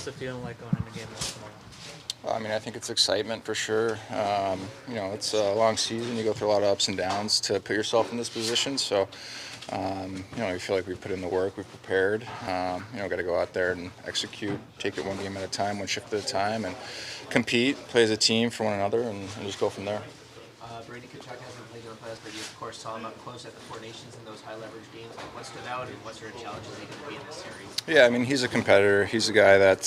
the feeling like going into game tomorrow? I mean, I think it's excitement for sure. It's a long season. You go through a lot of ups and downs to put yourself in this position. So, we feel like we've put in the work, we've prepared. Got to go out there and execute, take it one game at a time, one shift at a time, and compete, play as a team for one another, and just go from there. Brady Tkachuk hasn't played in the playoffs, but you, of course, saw him up close at the Four Nations in those high-leverage games. What stood out, and what sort of challenges are they going to be in this series? Yeah, I mean, he's a competitor. He's a guy that,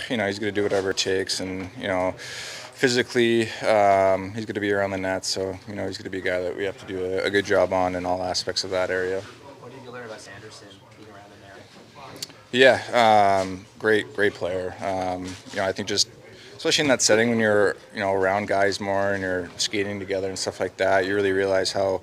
he's going to do whatever it takes. And, physically, he's going to be around the net. So, he's going to be a guy that we have to do a good job on in all aspects of that area. What did you learn about Sanderson being around in there? Yeah, great player. I think just especially in that setting when you're around guys more and you're skating together and stuff like that, you really realize how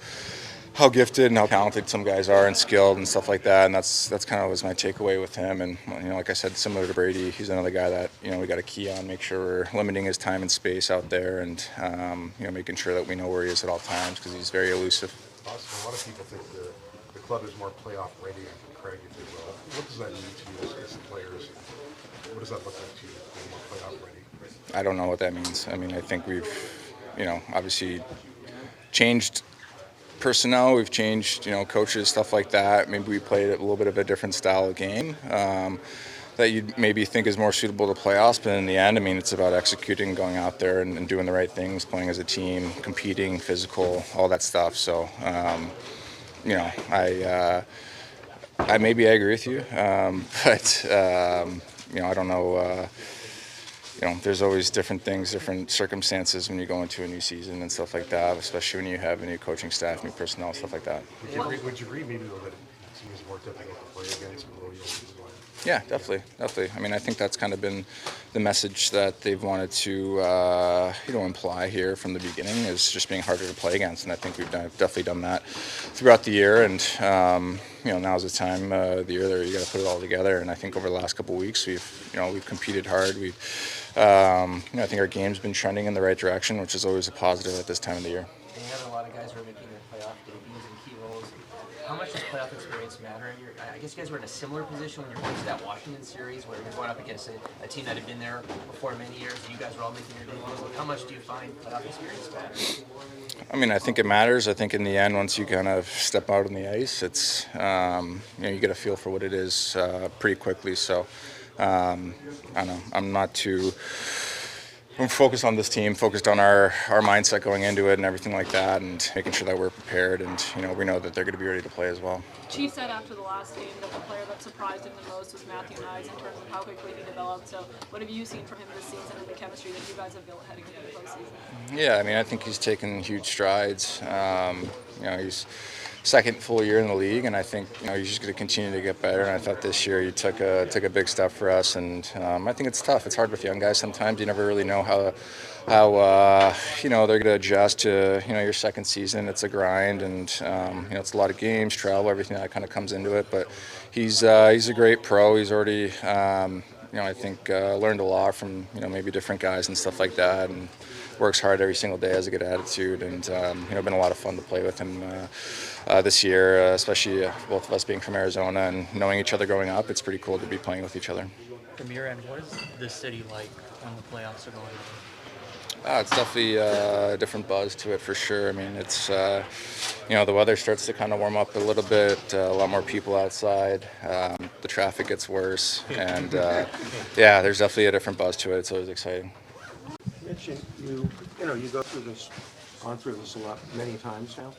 gifted and how talented some guys are and skilled and stuff like that. And that's kind of was my takeaway with him. And like I said, similar to Brady, he's another guy that we got to key on, make sure we're limiting his time and space out there, and making sure that we know where he is at all times because he's very elusive. Auston, a lot of people think the club is more playoff ready than Craig, if you will. What does that mean to you as players? What does that look like to you, being more playoff ready? I don't know what that means. I mean, I think we've, obviously changed personnel. We've changed, coaches, stuff like that. Maybe we played a little bit of a different style of game that you maybe think is more suitable to playoffs. But in the end, I mean, it's about executing, going out there and doing the right things, playing as a team, competing, physical, all that stuff. So, I maybe I agree with you, but I don't know. There's always different things, different circumstances when you go into a new season and stuff like that, especially when you have a new coaching staff, new personnel, stuff like that. Would you agree maybe though that it seems more difficult to play against below you? Yeah, definitely. I mean, I think that's kind of been the message that they've wanted to, imply here from the beginning is just being harder to play against, and I think we've definitely done that throughout the year. And now's the time of the year that you got to put it all together. And I think over the last couple of weeks, we've competed hard. I think our game's been trending in the right direction, which is always a positive at this time of the year. And you have a lot of guys who are making their playoff debuts in key roles. How much does playoff experience matter? I guess you guys were in a similar position when you're going to that Washington series where you're going up against a team that had been there before many years, and you guys were all making your debuts. Like, how much do you find playoff experience matters? I mean, I think it matters. I think in the end, once you kind of step out on the ice, it's you get a feel for what it is pretty quickly. So I don't know. I'm focused on this team, focused on our mindset going into it and everything like that, and making sure that we're prepared, and we know that they're going to be ready to play as well. Chief said after the last game that the player that surprised him the most was Matthews in terms of how quickly he developed. So what have you seen from him this season and the chemistry that you guys have built heading into the postseason? Yeah, I mean, I think he's taken huge strides. He's second full year in the league, and I think he's just going to continue to get better. And I thought this year he took a big step for us, and I think it's tough. It's hard with young guys sometimes. You never really know how they're going to adjust to your second season. It's a grind, and it's a lot of games, travel, everything that kind of comes into it. But he's a great pro. He's already I think learned a lot from maybe different guys and stuff like that, and works hard every single day, has a good attitude, and been a lot of fun to play with him this year, especially both of us being from Arizona and knowing each other growing up. It's pretty cool to be playing with each other. From your end, what is the city like when the playoffs are going on? It's definitely a different buzz to it for sure. I mean, it's the weather starts to kind of warm up a little bit. A lot more people outside. The traffic gets worse, and there's definitely a different buzz to it. It's always exciting. Mitch, you go through this, gone through this a lot, many times now.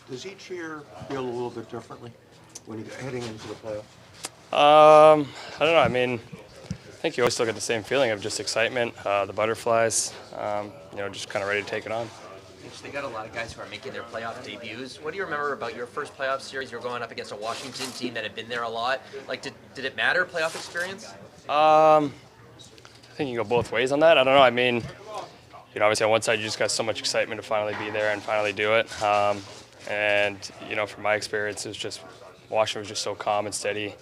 Does each year feel a little bit differently when you're heading into the playoffs? I don't know. I mean, I think you always still get the same feeling of just excitement, the butterflies, just kind of ready to take it on. They got a lot of guys who are making their playoff debuts. What do you remember about your first playoff series? You were going up against a Washington team that had been there a lot. Like, did it matter, playoff experience? I think you can go both ways on that. I don't know. I mean, obviously on one side you just got so much excitement to finally be there and finally do it. From my experience, it was just Washington was just so calm and steady.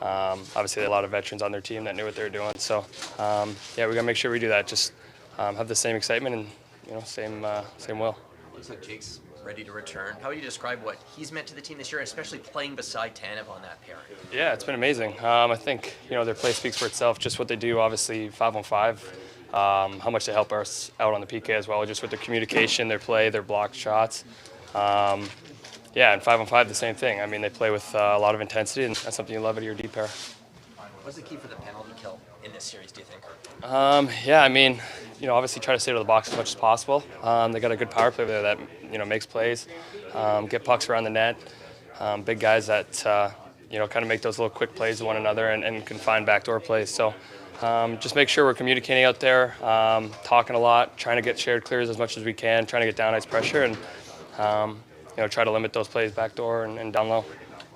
Obviously, a lot of veterans on their team that knew what they were doing. So, we got to make sure we do that. Just have the same excitement and same will. Looks like Jake's ready to return. How would you describe what he's meant to the team this year, especially playing beside Tanev on that pair? Yeah, it's been amazing. I think their play speaks for itself. Just what they do, obviously 5-on-5. How much they help us out on the PK as well, just with their communication, their play, their blocked shots. Yeah, and 5-on-5 the same thing. I mean, they play with a lot of intensity, and that's something you love out of your D pair. What's the key for the penalty kill in this series, do you think? Yeah, I mean, obviously try to stay to the box as much as possible. They got a good power play there that makes plays, get pucks around the net. Big guys that kind of make those little quick plays to one another and can find backdoor plays. So just make sure we're communicating out there, talking a lot, trying to get shared clears as much as we can, trying to get down ice pressure, and try to limit those plays backdoor and down low.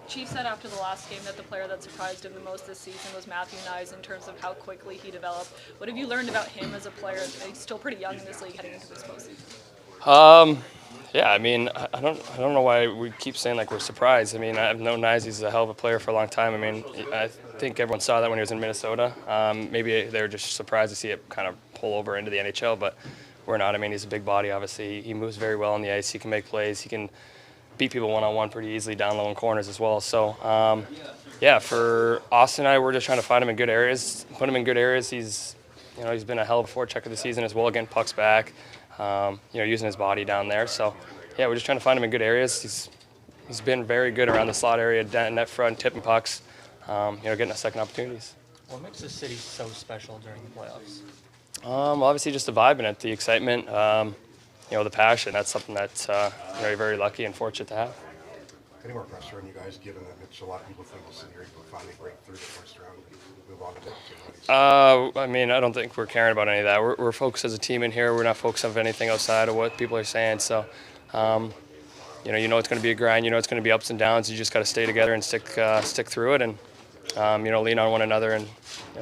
Chief said after the last game that the player that surprised him the most this season was Matthew Nyes in terms of how quickly he developed. What have you learned about him as a player? He's still pretty young in this league heading into this postseason. Yeah, I mean, I don't know why we keep saying like we're surprised. I mean, I've known Nyes, he's a hell of a player for a long time. I mean, I think everyone saw that when he was in Minnesota. Maybe they were just surprised to see it kind of pull over into the NHL, but we're not. I mean, he's a big body, obviously. He moves very well on the ice. He can make plays. He can beat people one-on-one pretty easily down low in corners as well. So, yeah, for Auston and I, we're just trying to find him in good areas, put him in good areas. He's been a hell of a forechecker this season as well, getting pucks back, using his body down there. So, yeah, we're just trying to find him in good areas. He's been very good around the slot area, net front, tipping pucks, getting us second opportunities. What makes this city so special during the playoffs? Obviously just the vibe in it, the excitement, the passion. That's something that's very, very lucky and fortunate to have. Any more pressure on you guys, given that Mitch, a lot of people think this year you will finally break through the first round and move on to the next I mean, I don't think we're caring about any of that. We're focused as a team in here. We're not focused on anything outside of what people are saying. So, it's going to be a grind. It's going to be ups and downs. You just got to stay together and stick through it and, lean on one another. And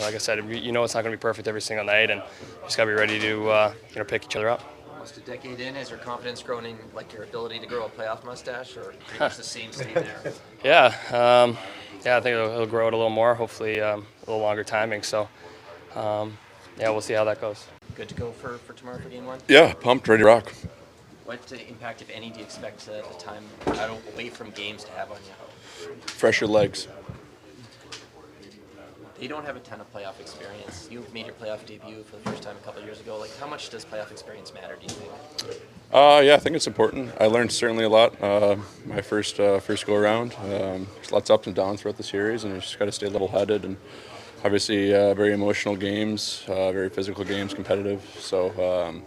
like I said, it's not going to be perfect every single night, and you just got to be ready to pick each other up. Almost a decade in, has your confidence grown in like your ability to grow a playoff mustache, or pretty much the same staying there? Yeah, I think it'll grow it a little more. Hopefully, a little longer timing. So, we'll see how that goes. Good to go for tomorrow for game one? Yeah, pumped, ready to rock. What impact, if any, do you expect the time away from games to have on you? Fresher legs. You don't have a ton of playoff experience. You made your playoff debut for the first time a couple of years ago. Like, how much does playoff experience matter, do you think? Yeah, I think it's important. I learned certainly a lot my first go around. There's lots of ups and downs throughout the series, and you just got to stay level-headed. And obviously, very emotional games, very physical games, competitive. So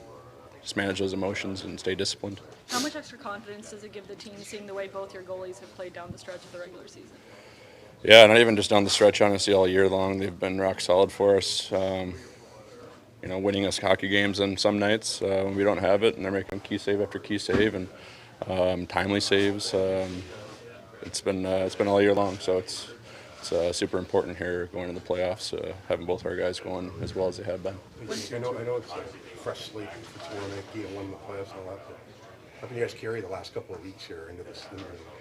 just manage those emotions and stay disciplined. How much extra confidence does it give the team seeing the way both your goalies have played down the stretch of the regular season? Yeah, not even just down the stretch, honestly, all year long. They've been rock solid for us, winning us hockey games on some nights when we don't have it, and they're making key save after key save and timely saves. It's been all year long, so it's super important here going into the playoffs, having both our guys going as well as they have been. I know it's a fresh slate. It's more like game one in the playoffs and all that. But how can you guys carry the last couple of weeks here into this,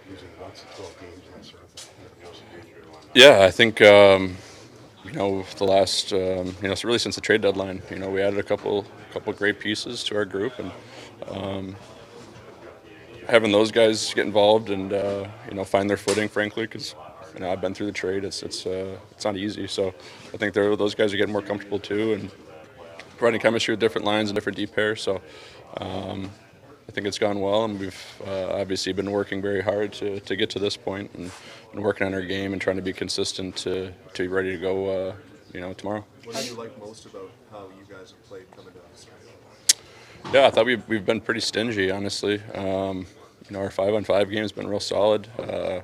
losing once in 12 games and that sort of thing? Yeah, I think the last really since the trade deadline, we added a couple great pieces to our group, and having those guys get involved and find their footing, frankly, because I've been through the trade. It's not easy. So I think those guys are getting more comfortable too, and providing chemistry with different lines and different deep pairs. So I think it's gone well, and we've obviously been working very hard to get to this point, and working on our game and trying to be consistent to be ready to go tomorrow. What do you like most about how you guys have played coming down the stretch? Yeah, I thought we've been pretty stingy, honestly. Our 5-on-5 game has been real solid. I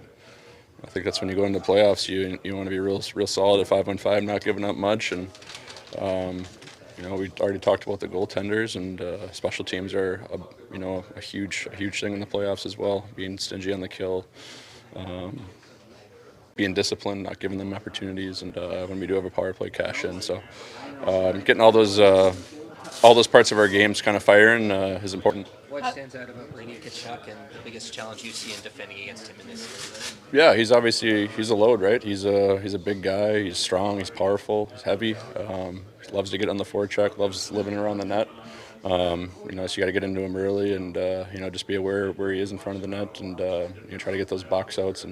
think that's when you go into the playoffs, you want to be real solid at 5-on-5, not giving up much. And we already talked about the goaltenders, and special teams are a huge thing in the playoffs as well. Being stingy on the kill, being disciplined, not giving them opportunities, and when we do have a power play, cash in. So getting all those parts of our games kind of firing is important. What stands out about Brady Tkachuk and the biggest challenge you see in defending against him in this series? Yeah, he's a load, right? He's a big guy. He's strong. He's powerful. He's heavy. He loves to get on the forecheck. Loves living around the net. So you got to get into him early and just be aware where he is in front of the net and try to get those box outs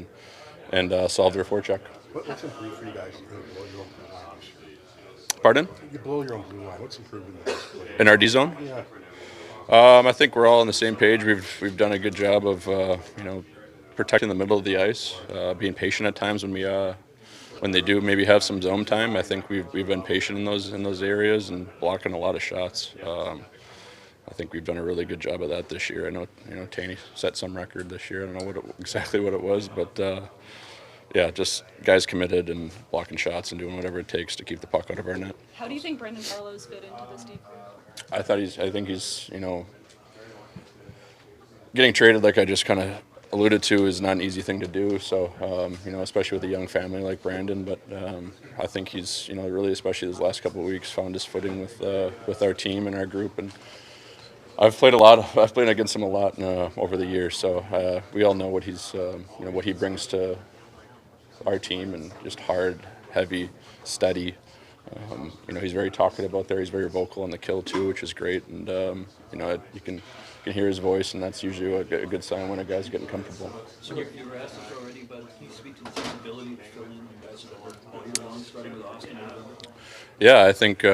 and solve their forecheck. What's improved for you guys? You blow your own blue line this year. Pardon? You blow your own blue line. What's improved in this play? In our D zone? Yeah. I think we're all on the same page. We've done a good job of protecting the middle of the ice, being patient at times when they do maybe have some zone time. I think we've been patient in those areas and blocking a lot of shots. I think we've done a really good job of that this year. I know Taney set some record this year. I don't know exactly what it was, but just guys committed and blocking shots and doing whatever it takes to keep the puck out of our net. How do you think Brendan Carlos fit into this deep group? I think he's getting traded, like I just kind of alluded to, is not an easy thing to do. So especially with a young family like Brandon, but I think he's really, especially these last couple of weeks, found his footing with our team and our group. And I've played against him a lot over the years, so we all know what what he brings to our team, and just hard, heavy, steady. He's very talkative out there. He's very vocal on the kill too, which is great. And you can hear his voice, and that's usually a good sign when a guy's getting comfortable. So you were asked this already, but can you speak to his ability to fill in when guys that are all year long, starting with Auston? Yeah, I think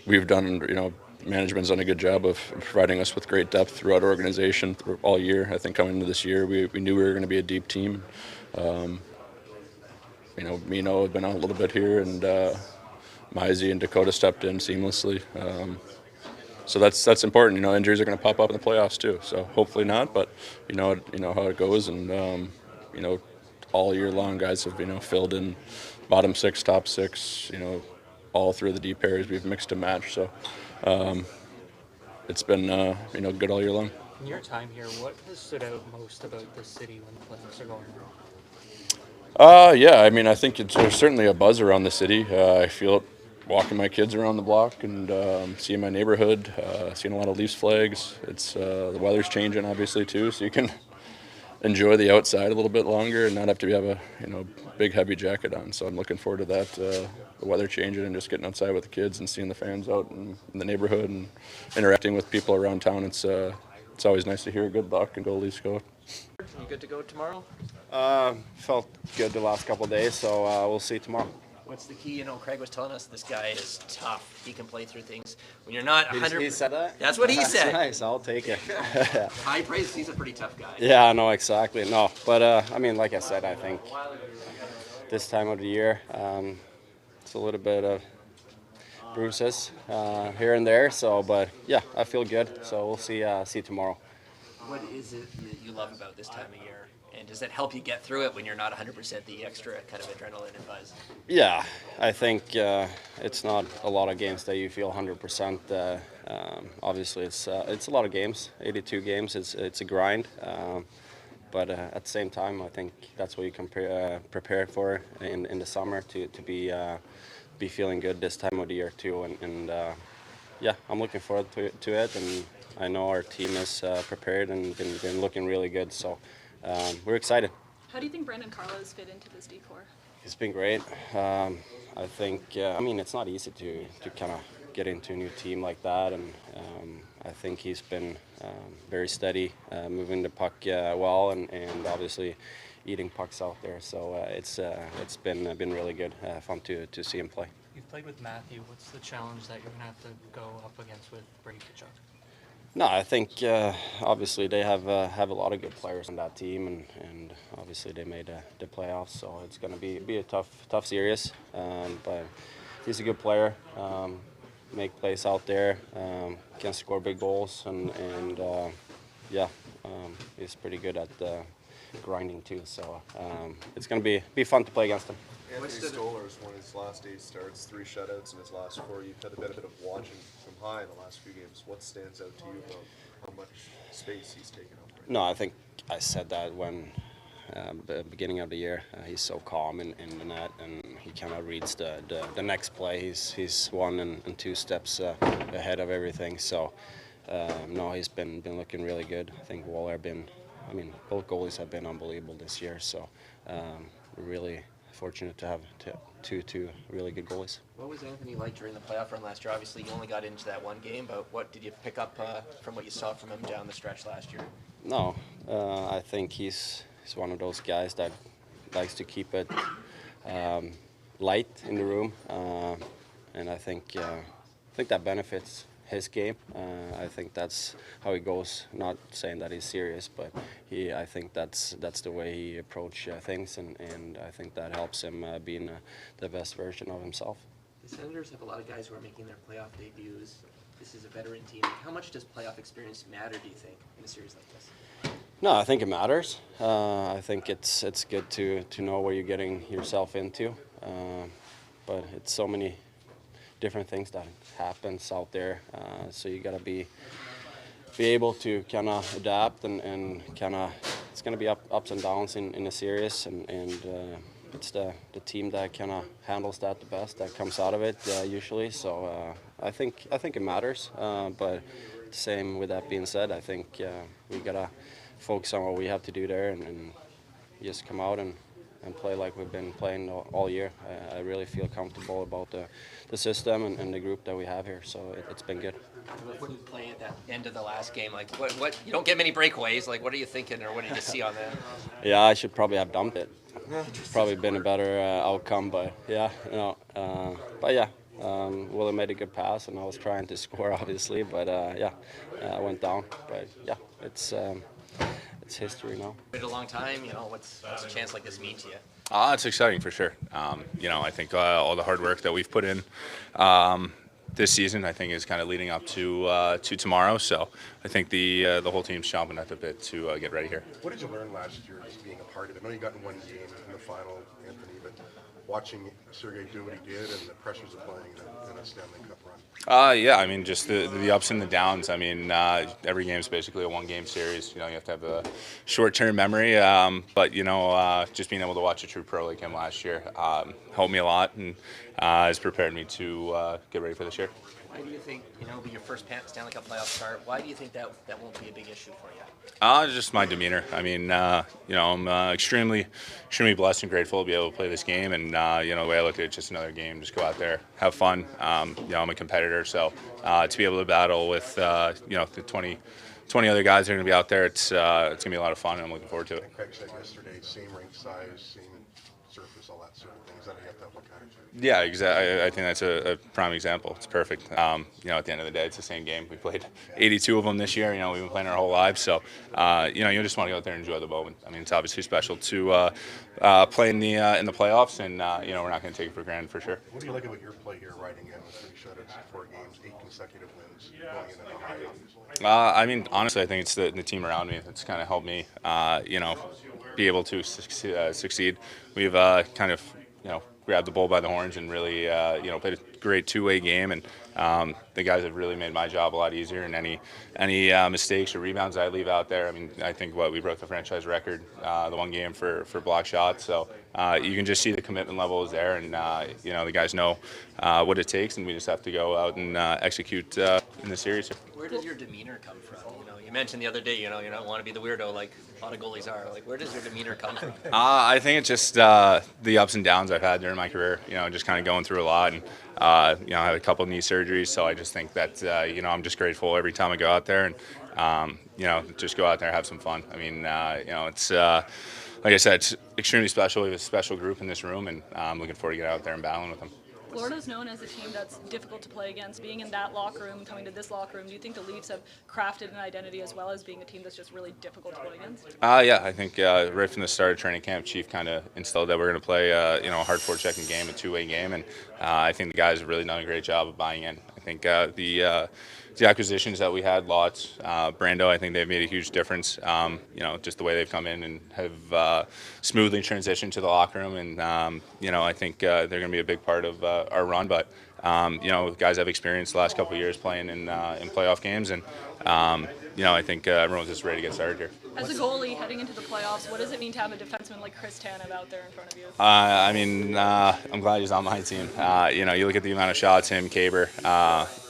we've done management's done a good job of providing us with great depth throughout our organization all year. I think coming into this year, we knew we were going to be a deep team. Me and Noah have been out a little bit here, and Mizey and Dakota stepped in seamlessly. So that's important. Injuries are going to pop up in the playoffs too. So hopefully not, but you know how it goes. And all year long, guys have filled in bottom six, top six. All through the deep areas, we've mixed and matched. So it's been good all year long. In your time here, what has stood out most about this city when the playoffs are going on? I think there's certainly a buzz around the city. I feel it walking my kids around the block and seeing my neighborhood, seeing a lot of Leafs flags. It's the weather's changing obviously too, so you can enjoy the outside a little bit longer and not have to have a big heavy jacket on. So I'm looking forward to that. The weather changing and just getting outside with the kids and seeing the fans out in the neighborhood and interacting with people around town. It's always nice to hear good luck and go Leafs go. You good to go tomorrow? Felt good the last couple of days, so we'll see tomorrow. What's the key? Craig was telling us this guy is tough. He can play through things. When you're not 100%. He said that? That's what he said. Nice, I'll take it. High praise. He's a pretty tough guy. Yeah, no, exactly. No, but like I said, I think this time of the year, it's a little bit of bruises here and there. So, but yeah, I feel good. So we'll see tomorrow. What is it that you love about this time of year? And does that help you get through it when you're not 100%, the extra kind of adrenaline and buzz? Yeah, I think it's not a lot of games that you feel 100%. Obviously, it's a lot of games, 82 games. It's a grind, but at the same time, I think that's what you can prepare for in the summer to be feeling good this time of the year too. And I'm looking forward to it, and I know our team is prepared and been looking really good. So. We're excited. How do you think Brendan Carlos fit into this decor? It's been great. I think, it's not easy to kind of get into a new team like that, and I think he's been very steady, moving the puck well, and obviously eating pucks out there. So it's been really good, fun to see him play. You've played with Matthew. What's the challenge that you're going to have to go up against with Berube? No, I think obviously they have a lot of good players on that team, and obviously they made the playoffs, so it's going to be a tough series. But he's a good player, make plays out there, can score big goals, and he's pretty good at grinding too. So it's going to be fun to play against him. Anthony Stolarz won his last 8 starts, 3 shutouts in his last 4. You've had the benefit of watching from high in the last few games. What stands out to you about how much space he's taken up? Right No, I think I said that when the beginning of the year. He's so calm in the net, and he kind of reads the next play. He's 1 and 2 steps ahead of everything. So no, he's been looking really good. I think Waller both goalies have been unbelievable this year. So really fortunate to have two really good goalies. What was Anthony like during the playoff run last year? Obviously, you only got into that one game, but what did you pick up from what you saw from him down the stretch last year? No, I think he's one of those guys that likes to keep it light in the room, and I think that benefits his game. I think that's how he goes. Not saying that he's serious, but I think that's the way he approaches things, and I think that helps him being the best version of himself. The Senators have a lot of guys who are making their playoff debuts. This is a veteran team. How much does playoff experience matter, do you think, in a series like this? No, I think it matters. I think it's good to know what you're getting yourself into, but it's so many different things that happens out there, so you gotta be able to kind of adapt and kind of, it's gonna be ups and downs in a series, and it's the team that kind of handles that the best, that comes out of it usually. So I think it matters, but same with that being said, I think we gotta focus on what we have to do there and just come out and play like we've been playing all year. I really feel comfortable about the system and the group that we have here, so it's been good. When you play at that end of the last game, like what you don't get many breakaways. Like, what are you thinking, or what did you see on that? Yeah, I should probably have dumped it. Probably been a better outcome, but yeah, Willa made a good pass, and I was trying to score, obviously, but I went down. But yeah, it's history now. Been a long time, what's a chance like this mean to you? It's exciting for sure. I think all the hard work that we've put in this season, I think, is kind of leading up to tomorrow. So I think the whole team's chomping at the bit to get ready here. What did you learn last year just being a part of it? I know you got in one game in the final, Anthony, but watching Sergei do what he did and the pressures of playing in a Stanley Cup run. Just the ups and the downs. Every game's basically a one-game series. You have to have a short-term memory, but just being able to watch a true pro like him last year helped me a lot and has prepared me to get ready for this year. Why do you think, it'll be your first Stanley Cup playoff start? Why do you think that won't be a big issue for you? Just my demeanor. I'm extremely blessed and grateful to be able to play this game, and the way I look at it, just another game. Just go out there, have fun. I'm a competitor, so to be able to battle with the 20 other guys that are going to be out there, it's going to be a lot of fun, and I'm looking forward to it. Craig said yesterday, same rink size, same surface, all that sort of things. That you have to look at it. Yeah, exactly. I think that's a prime example. It's perfect. At the end of the day, it's the same game. We played 82 of them this year. We've been playing our whole lives. So, you just want to go out there and enjoy the moment. It's obviously special to play in the playoffs, and we're not going to take it for granted for sure. What do you like about your play here, riding in with 3 shutouts in 4 games, 8 consecutive wins, going into the high? Honestly, I think it's the team around me that's kind of helped me, be able to succeed. We've kind of, grabbed the bull by the horns and really, played a great two-way game, and the guys have really made my job a lot easier. And any mistakes or rebounds I leave out there, I think we broke the franchise record, the one game for block shots. So you can just see the commitment level is there, and the guys know what it takes, and we just have to go out and execute in the series. Where does your demeanor come from? You mentioned the other day, you don't want to be the weirdo like a lot of goalies are. Like, where does your demeanor come from? I think it's just the ups and downs I've had during my career. Just kind of going through a lot, and I had a couple of knee surgeries, so I just think that I'm just grateful every time I go out there, and just go out there and have some fun. It's like I said, it's extremely special. We have a special group in this room, and I'm looking forward to get out there and battling with them. Florida's known as a team that's difficult to play against. Being in that locker room, coming to this locker room, do you think the Leafs have crafted an identity as well as being a team that's just really difficult to play against? Yeah, I think right from the start of training camp, Chief kind of instilled that we're going to play a hard forechecking game, a two-way game, and I think the guys have really done a great job of buying in. I think the acquisitions that we had, lots, Brando, I think they've made a huge difference. Just the way they've come in and have smoothly transitioned to the locker room, and I think they're going to be a big part of our run. But guys have experience the last couple of years playing in playoff games, and I think everyone's just ready to get started here. As a goalie heading into the playoffs, what does it mean to have a defenseman like Chris Tanev out there in front of you? I'm glad he's on my team. You look at the amount of shots him, McCabe,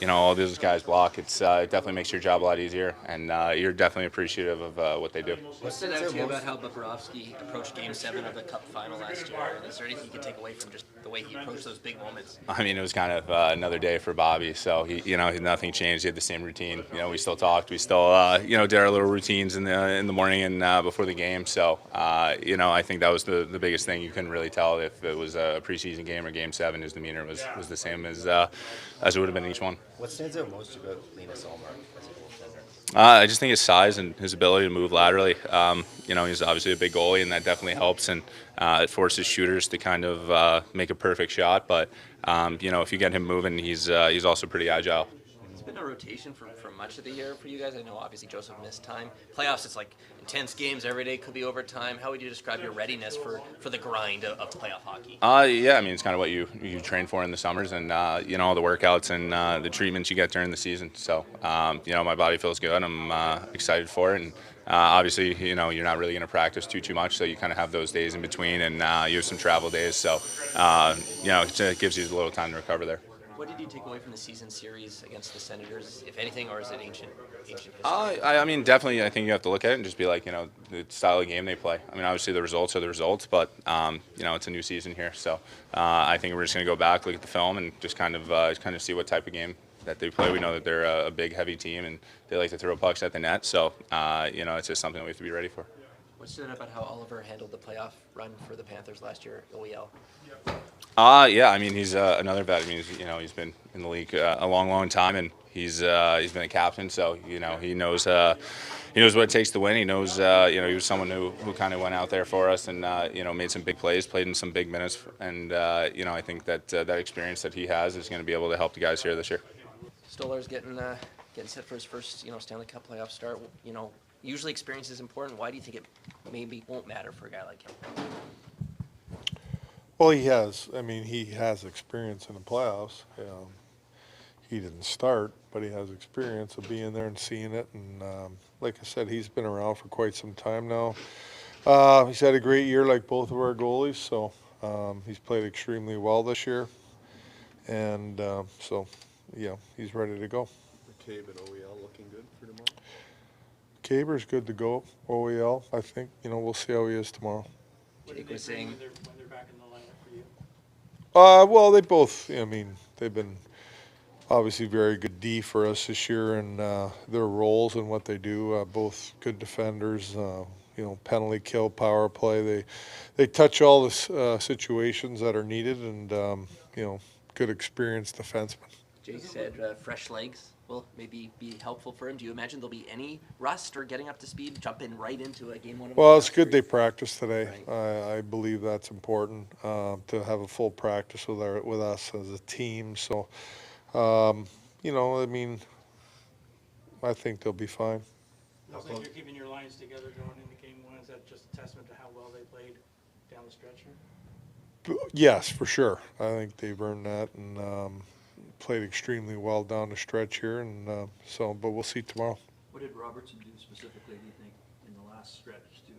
all those guys block. It definitely makes your job a lot easier, and you're definitely appreciative of what they do. What stood out to you about how Bobrovsky approached Game 7 of the Cup final last year? And is there anything you can take away from just the way he approached those big moments? It was kind of another day for Bobby. So nothing changed. He had the same routine. We still talked. We still, did our little routines in the morning and before the game. So, I think that was the biggest thing. You couldn't really tell if it was a preseason game or Game 7. His demeanor was the same as it would have been in each one. What stands out most about Linus Ullmark as a goaltender? I just think his size and his ability to move laterally. He's obviously a big goalie, and that definitely helps. And it forces shooters to kind of make a perfect shot. But if you get him moving, he's also pretty agile. It's been a rotation for much of the year for you guys. I know obviously Joseph missed time. Playoffs, it's like intense games every day. Could be overtime. How would you describe your readiness for the grind of playoff hockey? It's kind of what you train for in the summers, and all the workouts and the treatments you get during the season. So my body feels good. I'm excited for it, and obviously you're not really going to practice too much, so you kind of have those days in between, and you have some travel days. So it gives you a little time to recover there. What did you take away from the season series against the Senators, if anything, or is it ancient history? Definitely, I think you have to look at it and just be like, the style of game they play. Obviously the results are the results, but, it's a new season here. So I think we're just going to go back, look at the film, and just kind of see what type of game that they play. We know that they're a big, heavy team, and they like to throw pucks at the net. So, it's just something that we have to be ready for. What stood out about how Oliver handled the playoff run for the Panthers last year, OEL? He's another vet. He's been in the league a long time, and he's been a captain, so he knows what it takes to win. He knows he was someone who kind of went out there for us and made some big plays, played in some big minutes, and I think that experience that he has is going to be able to help the guys here this year. Stolarz getting set for his first Stanley Cup playoff start. Usually experience is important. Why do you think it maybe won't matter for a guy like him? Well, he has. He has experience in the playoffs. He didn't start, but he has experience of being there and seeing it. And like I said, he's been around for quite some time now. He's had a great year like both of our goalies, so he's played extremely well this year. And he's ready to go. McCabe and OEL looking good for tomorrow? Caber's good to go. OEL, I think, we'll see how he is tomorrow. Jake was saying when they're back in the lineup for you? Well, they both, they've been obviously very good D for us this year, and their roles and what they do, both good defenders, penalty kill, power play. They touch all the situations that are needed, and, good experienced defensemen. Jake said fresh legs will maybe be helpful for him. Do you imagine there'll be any rust or getting up to speed, jumping right into a game one? Well, it's good they practiced today. Right. I believe that's important to have a full practice with us as a team. So, I think they'll be fine. Looks like you're keeping your lines together going into game one. Is that just a testament to how well they played down the stretch here? Yes, for sure. I think they've earned that and played extremely well down the stretch here, and but we'll see tomorrow. What did Robertson do specifically, do you think, in the last stretch to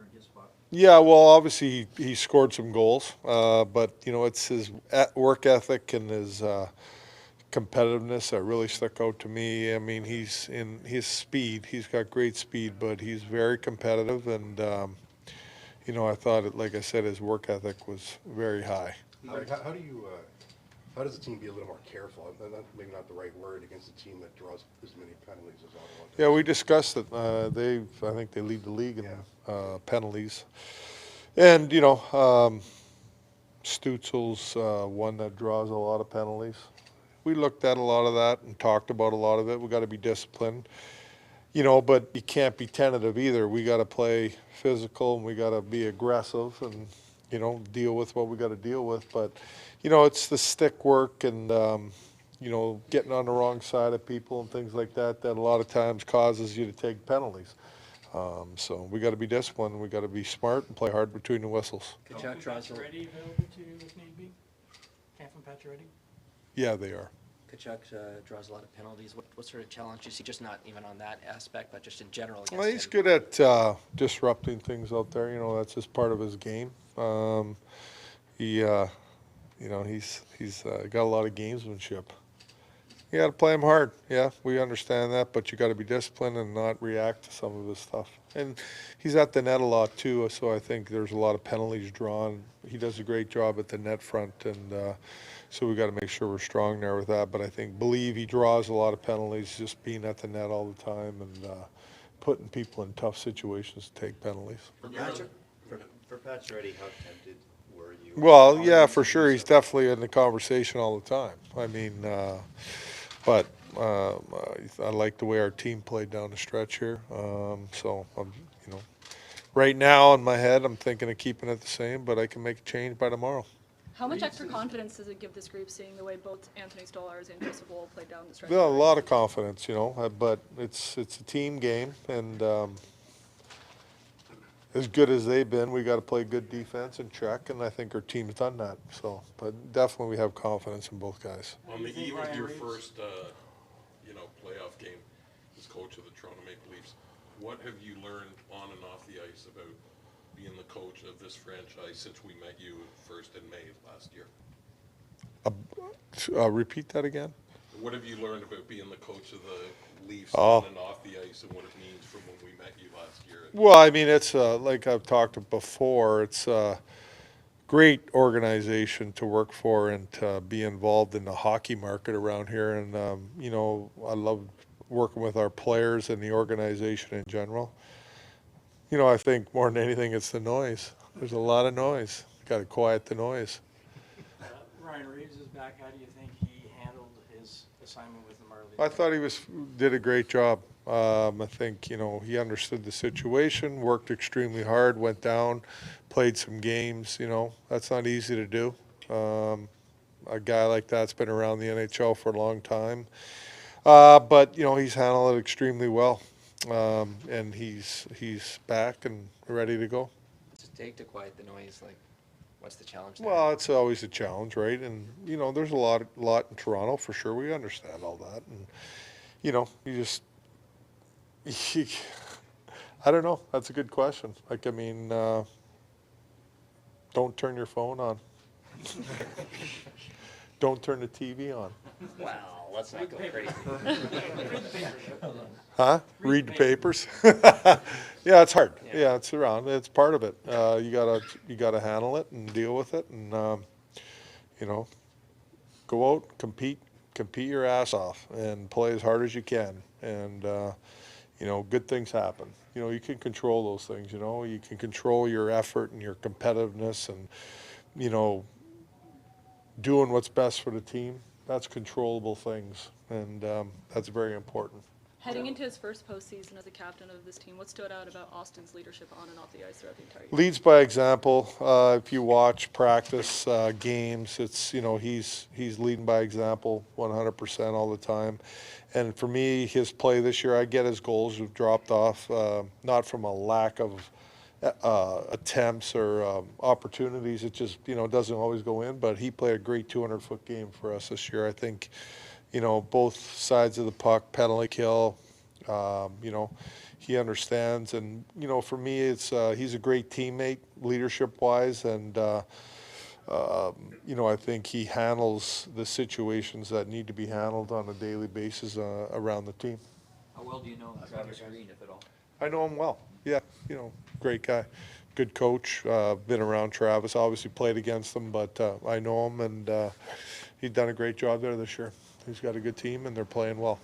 earn his spot? Yeah, well, obviously he scored some goals, but it's his work ethic and his competitiveness that really stuck out to me. He's in his speed. He's got great speed, but he's very competitive, and I thought, like I said, his work ethic was very high. How does the team be a little more careful? Maybe not the right word against a team that draws as many penalties as Ottawa does. Yeah, we discussed it. I think they lead the league in penalties, and Stutzel's one that draws a lot of penalties. We looked at a lot of that and talked about a lot of it. We got to be disciplined, but you can't be tentative either. We got to play physical and we got to be aggressive and deal with what we got to deal with. But it's the stick work and getting on the wrong side of people and things like that a lot of times causes you to take penalties. So we got to be disciplined. We got to be smart and play hard between the whistles. Pacioretty available to you if need be? Camp from Pacioretty? Yeah, they are. Kachuk draws a lot of penalties. What sort of challenge do you see, just not even on that aspect, but just in general against Well, he's him? good at disrupting things out there. That's just part of his game. He's got a lot of gamesmanship. You got to play him hard. Yeah, we understand that, but you got to be disciplined and not react to some of his stuff. And he's at the net a lot too, so I think there's a lot of penalties drawn. He does a great job at the net front, and so we got to make sure we're strong there with that. But I believe he draws a lot of penalties just being at the net all the time and putting people in tough situations to take penalties. For Pacioretty, how tempted were you? Well, yeah, for sure. He's definitely in the conversation all the time. I mean, but I like the way our team played down the stretch here. So, right now in my head, I'm thinking of keeping it the same, but I can make a change by tomorrow. How much extra confidence does it give this group seeing the way both Anthony Stolarz and Joseph Woll played down the stretch? Well, a lot of confidence, but it's a team game, and as good as they've been, we got to play good defense and check, and I think our team's done that. So, but definitely we have confidence in both guys. On the eve of your first, playoff game as coach of the Toronto Maple Leafs, what have you learned on and off the ice about being the coach of this franchise since we met you first in May last year? Repeat that again. What have you learned about being the coach of the Leafs Oh. on and off the ice, and what it means from when we met you last year? Well, I mean, it's like I've talked before, it's a great organization to work for and to be involved in the hockey market around here. And, I love working with our players and the organization in general. I think more than anything, it's the noise. There's a lot of noise. Got to quiet the noise. Ryan Reeves is back. How do you think he handled his assignment with the Marlies? I thought he did a great job. I think, he understood the situation, worked extremely hard, went down, played some games. That's not easy to do. A guy like that's been around the NHL for a long time. But, he's handled it extremely well. And he's back and ready to go. What's it take to quiet the noise? Like, what's the challenge there? Well, it's always a challenge, right? And, there's a lot in Toronto for sure. We understand all that. And, you just, I don't know. That's a good question. Like, I mean, don't turn your phone on. Don't turn the TV on. Wow, let's not go crazy. Huh? Read the papers. Yeah, it's hard. Yeah, it's around. It's part of it. You gotta handle it and deal with it, and go out, compete your ass off, and play as hard as you can. And good things happen. You can control those things. You can control your effort and your competitiveness, and doing what's best for the team. That's controllable things, and that's very important. Heading into his first postseason as a captain of this team, what stood out about Auston's leadership on and off the ice throughout the entire year? Leads by example. If you watch practice games, it's he's leading by example 100% all the time. And for me, his play this year, I get his goals have dropped off, not from a lack of attempts or opportunities. It just doesn't always go in. But he played a great 200-foot game for us this year. I think both sides of the puck, penalty kill. He understands, and for me, it's he's a great teammate, leadership-wise, and I think he handles the situations that need to be handled on a daily basis around the team. How well do you know Travis Green, if at all? I know him well. Yeah, great guy, good coach. Been around Travis, obviously played against him, but I know him, and he's done a great job there this year. He's got a good team, and they're playing well.